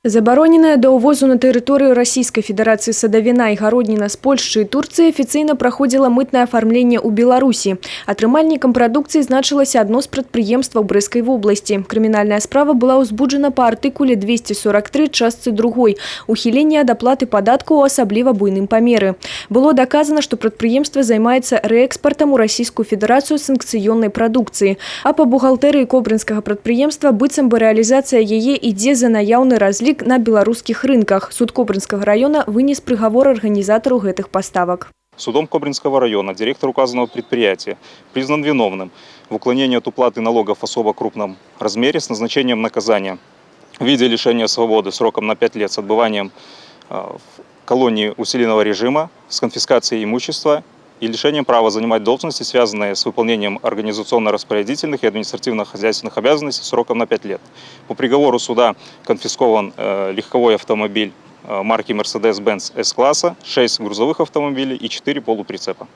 Забароненая да ўвозу на тэрыторыю Расійскай Федэрацыі садавіна і гародніна з Польшчы і Турцыі афіцыйна праходзіла мытнае афармленне ў Беларусі. Атрымальнікам прадукцыі значылася адно з прадпрыемстваў Брэсцкай вобласці. Крымінальная справа была ўзбуджана па артыкуле 243 частцы 2 «Ухіленне ад аплаты падатку ў асабліва буйным памеры». Было даказана, што прадпрыемства займаецца рээкспартам у Расійскую Федэрацыю санкцыённай прадукцыі, а па бухгалтэрыі кобрынскага прадпрыемства быццам бы рэалізацыя яе ідзе за наяўны разлік на белорусских рынках. Суд Кобринского района вынес приговор организатору этих поставок. Судом Кобринского района директор указанного предприятия признан виновным в уклонении от уплаты налогов в особо крупном размере с назначением наказания в виде лишения свободы сроком на 5 лет с отбыванием в колонии усиленного режима, с конфискацией имущества и лишением права занимать должности, связанные с выполнением организационно-распорядительных и административно-хозяйственных обязанностей сроком на 5 лет. По приговору суда конфискован легковой автомобиль марки Mercedes-Benz S-класса, 6 грузовых автомобилей и 4 полуприцепа.